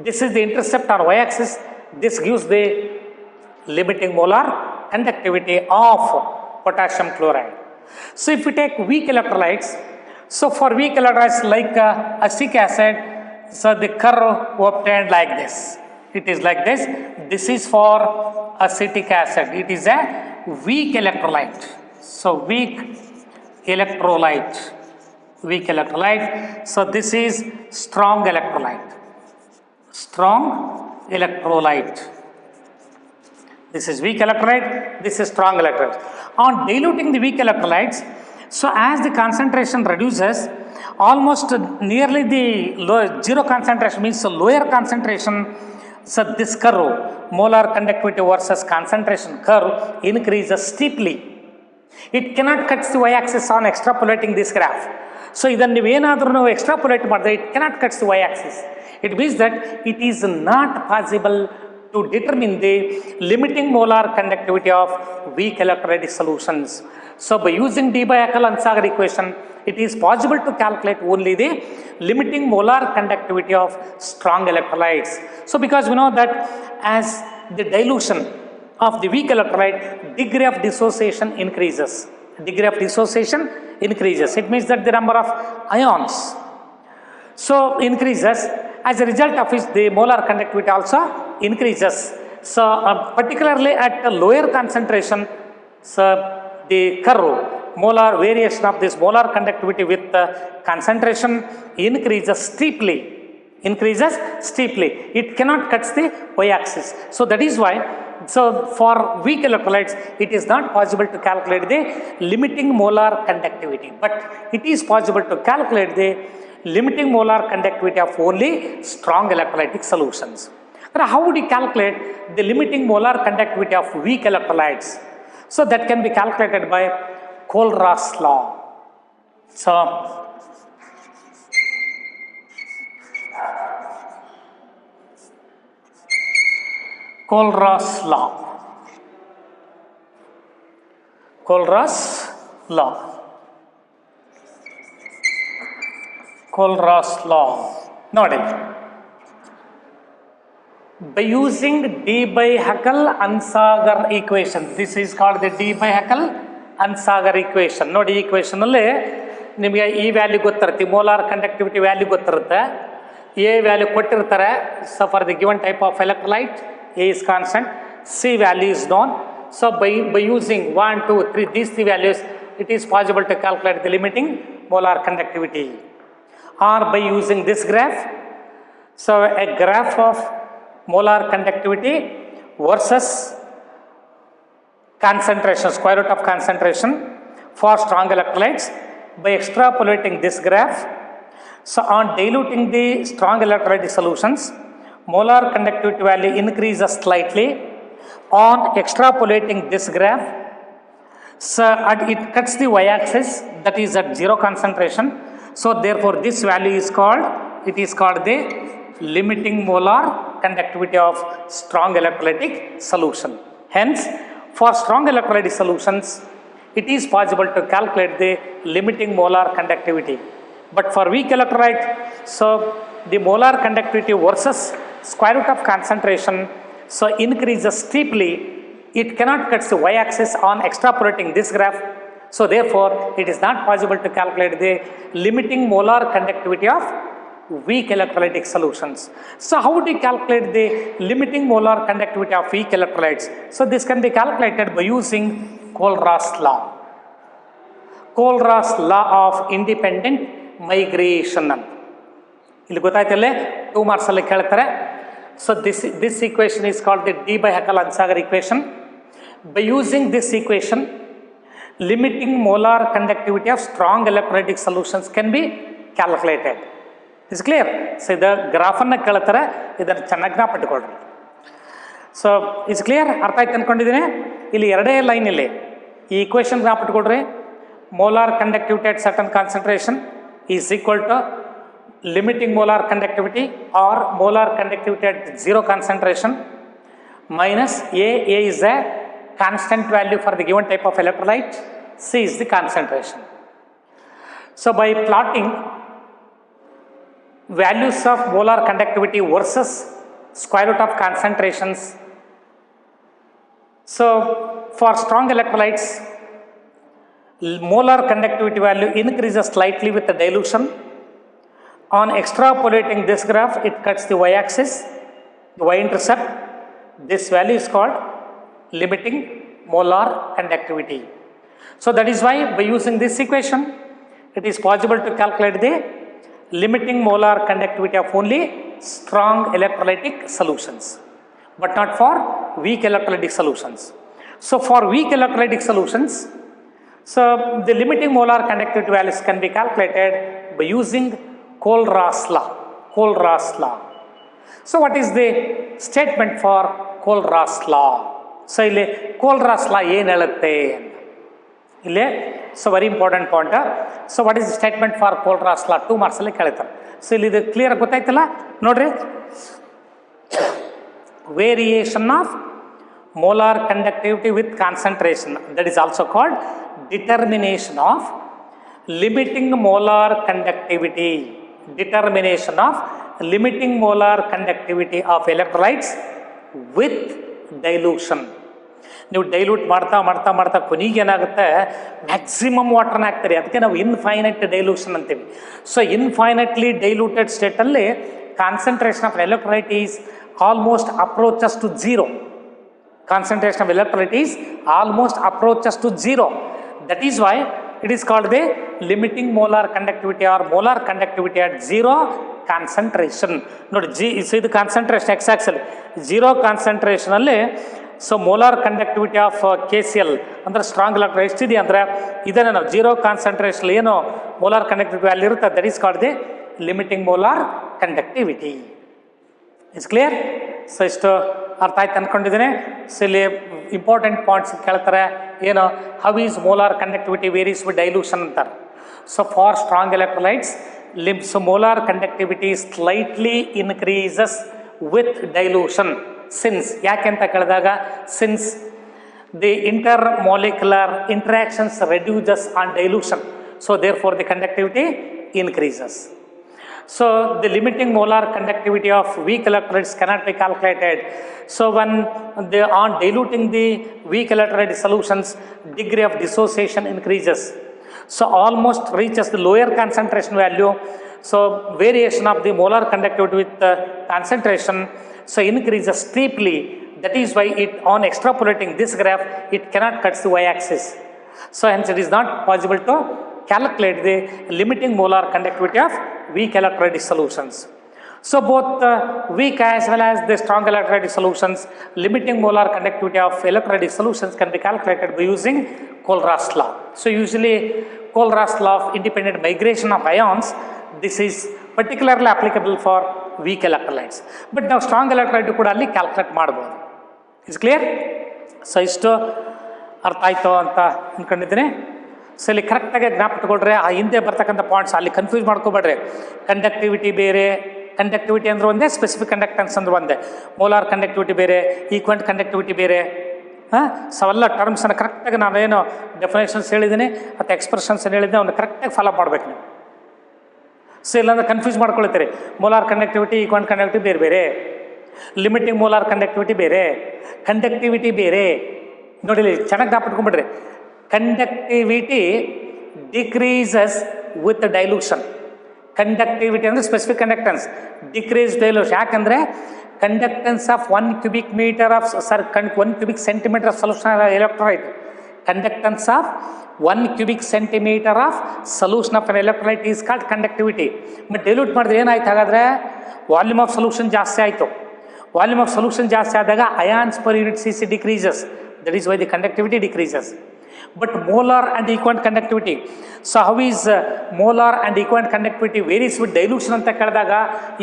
This is the intercept on y-axis. This gives the limiting molar conductivity of potassium chloride. So if we take weak electrolytes, so for weak electrolytes like acetic acid, so the curve obtained like this. It is like this. This is for acetic acid. It is a weak electrolyte. So weak electrolyte. So this is strong electrolyte. This is weak electrolyte. This is strong electrolyte. On diluting the weak electrolytes, so as the concentration reduces, almost nearly the zero concentration means lower concentration. So this curve, molar conductivity versus concentration curve, increases steeply. It cannot cut the y-axis on extrapolating this graph. So idannu ನೀವು ಏನಾದರೂ ನಾವು extrapolate ಮಾಡಿದ್ರೆ it cannot cut the y-axis. It means that it is not possible to determine the limiting molar conductivity of weak electrolytic solutions. So by using d by Huckel-Ansager equation, It is possible to calculate only the limiting molar conductivity of strong electrolytes. So because we know that as the dilution of the weak electrolyte, degree of dissociation increases. Degree of dissociation increases. It means that the number of ions so increases, as a result of which the molar conductivity also increases. So particularly at a lower concentration, so the curve molar variation of this molar conductivity with concentration increases steeply. It cannot cut the y-axis. So that is why, so for weak electrolytes, it is not possible to calculate the limiting molar conductivity, but it is possible to calculate the limiting molar conductivity of only strong electrolytic solutions. But how would you calculate the limiting molar conductivity of weak electrolytes? So that can be calculated by Kohlraasch law. So Kohlraasch law. Kohlraasch law. Kohlraasch law. Notice, by using d by Huckel-Ansager equation, this is called the d by Huckel-Ansager equation. ನೋಡಿ ಈ equation ಅಲ್ಲಿ ನಿಮಗೆ ಈ value ಗೊತ್ತಿರುತ್ತೆ, molar conductivity value ಗೊತ್ತಿರುತ್ತೆ, A value ಕೊಟ್ಟಿರ್ತಾರೆ. So for the given type of electrolyte, A is constant, C value is known. So by using 1, 2, 3 these three values, it is possible to calculate the limiting molar conductivity. Or by using this graph, so a graph of molar conductivity versus concentration, square root of concentration for strong electrolytes, by extrapolating this graph. So on diluting the strong electrolytic solutions, molar conductivity value increases slightly. On extrapolating this graph, so it cuts the y-axis, that is at zero concentration. So therefore this value is called, it is called the limiting molar conductivity of strong electrolytic solution. Hence, for strong electrolytic solutions, it is possible to calculate the limiting molar conductivity. But for weak electrolyte, so the molar conductivity versus square root of concentration, so increases steeply. It cannot cut the y-axis on extrapolating this graph. So therefore, it is not possible to calculate the limiting molar conductivity of weak electrolytic solutions. So how do you calculate the limiting molar conductivity of weak electrolytes? So this can be calculated by using Kohlraasch law. Kohlraasch law of independent migration. ಇಲ್ಲಿ ಗೊತ್ತಾಯ್ತಲ್ಲೇ 2 marks ಅಲ್ಲಿ ಕೇಳ್ತಾರೆ. So this equation is called the d by Huckel-Ansager equation. By using this equation, limiting molar conductivity of strong electrolytic solutions can be calculated. Is clear? So the graph ಅನ್ನು ಕೇಳ್ತಾರೆ, ಇದನ್ನು ಚೆನ್ನಾಗಿ ಜ್ಞಾಪಕಟ್ಕೊಳ್ಳಿ. So is clear? ಅರ್ಥ ಆಯ್ತು ಅಂದ್ಕೊಂಡಿದ್ದೀನಿ. ಇಲ್ಲಿ ಎರಡೇ line ಇಲ್ಲಿ ಈ ಈಕ್ವೇಷನ್ ಜ್ಞಾಪಕಟ್ಕೊಳ್ರಿ. Molar conductivity at certain concentration is equal to limiting molar conductivity or molar conductivity at zero concentration minus A is a constant value for the given type of electrolyte, C is the concentration. So by plotting values of molar conductivity versus square root of concentrations, so for strong electrolytes, molar conductivity value increases slightly with the dilution. On extrapolating this graph, it cuts the y-axis, the y-intercept. This value is called limiting molar conductivity. So that is why by using this equation, it is possible to calculate the limiting molar conductivity of only strong electrolytic solutions, but not for weak electrolytic solutions. So for weak electrolytic solutions, so the limiting molar conductivity values can be calculated by using Kohlraasch law. Kohlraasch law. So what is the statement for Kohlraasch law? So ಇಲ್ಲಿ Kohlraasch law ಏನು ಹೇಳುತ್ತೆ ಇಲ್ಲಿ? So very important point. So what is the statement for Kohlraasch law? 2 marks ಅಲ್ಲಿ ಕೇಳ್ತಾರೆ. So ಇಲ್ಲಿ ಇದು clear ಗೊತ್ತಾಯ್ತಲ್ಲ ನೋಡ್ರಿ. Variation of molar conductivity with concentration, that is also called determination of limiting molar conductivity, determination of limiting molar conductivity of electrolytes with dilution. ನೀವು dilute ಮಾಡ್ತಾ ಮಾಡ್ತಾ ಮಾಡ್ತಾ ಕೊನೆಗೆ ಏನಾಗುತ್ತೆ, ಮ್ಯಾಕ್ಸಿಮಮ್ ವಾಟರ್ನ ಹಾಕ್ತೀರಿ, ಅದಕ್ಕೆ ನಾವು ಇನ್ಫೈನೈಟ್ ಡೈಲ್ಯೂಷನ್ ಅಂತೀವಿ. ಸೊ ಇನ್ಫೈನೈಟ್ಲಿ ಡೈಲ್ಯೂಟೆಡ್ ಸ್ಟೇಟಲ್ಲಿ concentration of electrolyte is almost approaches to zero. Concentration of electrolyte is almost approaches to zero. That is why it is called the limiting molar conductivity or molar conductivity at zero concentration. ನೋಡಿ ಇದು concentration X axis zero ಕಾನ್ಸಂಟ್ರೇಷನಲ್ಲಿ. So molar conductivity of KCl ಅಂದರೆ strong electron ಎಷ್ಟಿದೆ ಅಂದರೆ ಇದನ್ನು ನಾವು zero concentration ಏನು molar conductivity value ಇರುತ್ತೆ, that is called the limiting molar conductivity. It's clear? So ಇಷ್ಟು ಅರ್ಥ ಆಯ್ತು ಅಂದ್ಕೊಂಡಿದ್ದೀನಿ. ಸೊ ಇಲ್ಲಿ ಇಂಪಾರ್ಟೆಂಟ್ ಪಾಯಿಂಟ್ಸ್ ಕೇಳ್ತಾರೆ, ಏನು how is molar conductivity varies with dilution ಅಂತಾರೆ. So for strong electrolytes so molar conductivity slightly increases with dilution. Since ಯಾಕೆ ಅಂತ ಕೇಳಿದಾಗ, since the intermolecular interactions reduces on dilution, so therefore the conductivity increases. So the limiting molar conductivity of weak electrolytes cannot be calculated. So when they are diluting the weak electrolyte solutions, degree of dissociation increases. So almost reaches the lower concentration value. So variation of the molar conductivity with concentration so increases steeply. That is why it on extrapolating this graph, it cannot cut the y-axis. So hence it is not possible to calculate the limiting molar conductivity of weak electrolytic solutions. So both weak as well as the strong electrolytic solutions, limiting molar conductivity of electrolytic solutions can be calculated by using Kohlraasch law. So usually Kohlraasch law of independent migration of ions, this is particularly applicable for weak electrolytes. But now strong electrolyte ಕೂಡ ಅಲ್ಲಿ calculate ಮಾಡ್ಬೋದು. Is clear? So ಇಷ್ಟು ಅರ್ಥ ಆಯಿತು ಅಂತ ಅಂದ್ಕೊಂಡಿದ್ದೀನಿ. So ಇಲ್ಲಿ ಕರೆಕ್ಟಾಗಿ ಜ್ಞಾಪಿಟ್ಕೊಳ್ರಿ, ಆ ಹಿಂದೆ ಬರ್ತಕ್ಕಂಥ ಪಾಯಿಂಟ್ಸ್ ಅಲ್ಲಿ ಕನ್ಫ್ಯೂಸ್ ಮಾಡ್ಕೋಬೇಡ್ರಿ. ಕಂಡಕ್ಟಿವಿಟಿ ಬೇರೆ, ಕಂಡಕ್ಟಿವಿಟಿ ಅಂದ್ರೆ ಒಂದೇ, ಸ್ಪೆಸಿಫಿಕ್ ಕಂಡಕ್ಟೆನ್ಸ್ ಅಂದ್ರೆ ಒಂದೇ. ಮೋಲಾರ್ ಕಂಡಕ್ಟಿವಿಟಿ ಬೇರೆ, ಈಕ್ವೆಂಟ್ ಕಂಡಕ್ಟಿವಿಟಿ ಬೇರೆ. ಸೊ ಅವೆಲ್ಲ ಟರ್ಮ್ಸನ್ನು ಕರೆಕ್ಟಾಗಿ ನಾನೇನು ಡೆಫಿನೇಷನ್ಸ್ ಹೇಳಿದ್ದೀನಿ ಅಥವಾ ಎಕ್ಸ್ಪ್ರೆಷನ್ಸ್ ಹೇಳಿದ್ದೆ ಅವನ್ನ ಕರೆಕ್ಟಾಗಿ ಫಾಲೋ ಮಾಡ್ಬೇಕು ನೀವು. ಸೊ ಇಲ್ಲಾಂದ್ರೆ ಕನ್ಫ್ಯೂಸ್ ಮಾಡ್ಕೊಳ್ತೀರಿ. ಮೋಲಾರ್ ಕಂಡಕ್ಟಿವಿಟಿ, ಈಕ್ವೆಂಟ್ ಕಂಡಕ್ಟಿವಿಟಿ ಬೇರೆ ಬೇರೆ, ಲಿಮಿಟಿಂಗ್ ಮೋಲಾರ್ ಕಂಡಕ್ಟಿವಿಟಿ ಬೇರೆ, ಕಂಡಕ್ಟಿವಿಟಿ ಬೇರೆ. ನೋಡಿ ಚೆನ್ನಾಗಿ ಜ್ಞಾಪಿಟ್ಕೊಂಡ್ಬಿಡ್ರಿ. Conductivity decreases with dilution. Conductivity ಅಂದರೆ ಸ್ಪೆಸಿಫಿಕ್ ಕಂಡಕ್ಟೆನ್ಸ್, ಡಿಕ್ರೀಸ್ ಡೈಲ್ಯೂಷನ್. ಯಾಕಂದರೆ ಕಂಡಕ್ಟೆನ್ಸ್ ಆಫ್ 1 cubic meter ಆಫ್ 1 cubic centimeter ಆಫ್ solution electrolyte, conductance of 1 cubic centimeter ಆಫ್ solution of electrolyte is called conductivity. But dilute ಮಾಡಿದ್ರೆ ಏನಾಯ್ತು, ಹಾಗಾದರೆ ವಾಲ್ಯೂಮ್ ಆಫ್ ಸೊಲ್ಯೂಷನ್ ಜಾಸ್ತಿ ಆಯಿತು. ವಾಲ್ಯೂಮ್ ಆಫ್ ಸೊಲ್ಯೂಷನ್ ಜಾಸ್ತಿ ಆದಾಗ ions per unit CC decreases. That is why the conductivity decreases. But molar and equivalent conductivity, so how is molar and equivalent conductivity varies with dilution ಅಂತ ಕೇಳಿದಾಗ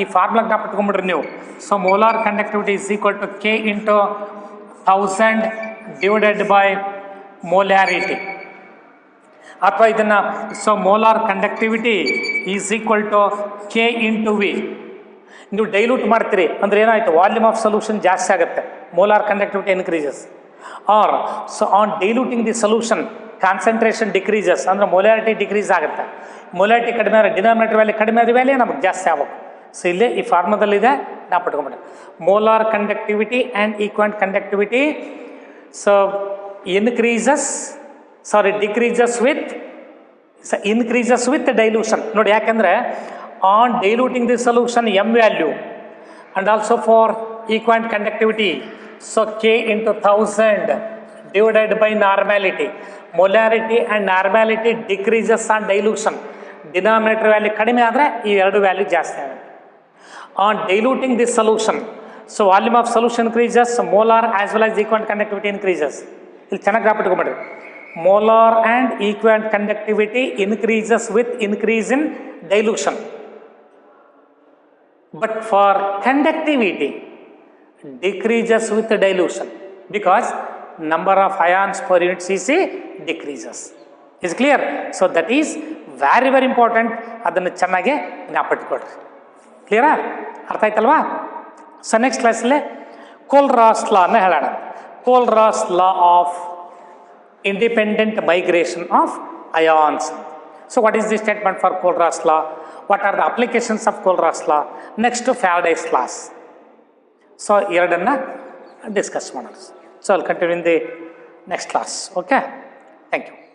ಈ formula ಜ್ಞಾಪಿಟ್ಕೊಂಡ್ಬಿಡ್ರಿ ನೀವು. So molar conductivity is equal to K into 1000 divided by molarity. ಅಥವಾ ಇದನ್ನು so molar conductivity is equal to K into V. ನೀವು dilute ಮಾಡ್ತೀರಿ ಅಂದರೆ ಏನಾಯಿತು, ವಾಲ್ಯೂಮ್ ಆಫ್ ಸೊಲ್ಯೂಷನ್ ಜಾಸ್ತಿ ಆಗುತ್ತೆ, molar conductivity increases. Or so on diluting the solution, concentration decreases, ಅಂದರೆ molarity decrease ಆಗುತ್ತೆ. ಮೊಲಾರಿಟಿ ಕಡಿಮೆ ಆದರೆ ಡಿನಾಮಿನೇಟರ್ ವ್ಯಾಲ್ಯೂ ಕಡಿಮೆ ಆದ ವ್ಯಾಲ್ಯೂ ನಮಗೆ ಜಾಸ್ತಿ ಆಗಬೇಕು. ಸೊ ಇಲ್ಲೇ ಈ ಫಾರ್ಮದಲ್ಲಿದೆ, ನಾವು ಪಟ್ಕೊಂಡ್ಬಿಟ್ಟು molar conductivity and equivalent conductivity so decreases with dilution. ನೋಡಿ ಯಾಕೆಂದರೆ on diluting the solution M value and also for equivalent conductivity. So K into 1000 divided by normality. Molarity and normality decreases on dilution. Denominator value ಕಡಿಮೆ ಆದರೆ ಈ ಎರಡು value ಜಾಸ್ತಿ ಆಗುತ್ತೆ. On diluting this solution, so volume of solution increases, molar as well as equivalent conductivity increases. ಇಲ್ಲಿ ಚೆನ್ನಾಗಿ ಜ್ಞಾಪಿಟ್ಕೊಂಡ್ಬಿಡ್ರಿ. Molar and equivalent conductivity increases with increase in dilution. But for conductivity decreases with dilution because number of ions per unit CC decreases. Is clear? So that is very very important. ಅದನ್ನು ಚೆನ್ನಾಗಿ ಜ್ಞಾಪಿಟ್ಕೊಳ್ರಿ. ಕ್ಲಿಯರಾ? ಅರ್ಥ ಆಯ್ತಲ್ವಾ? So next ಕ್ಲಾಸಲ್ಲಿ Kohlrausch ಲಾನ ಹೇಳೋಣ. Kohlrausch law of independent migration of ions. So what is the statement for Kohlrausch law? What are the applications of Kohlrausch law? Next to Faraday's laws. So ಎರಡನ್ನ discuss ಮಾಡೋಣ. So I'll continue in the next class. Okay? Thank you.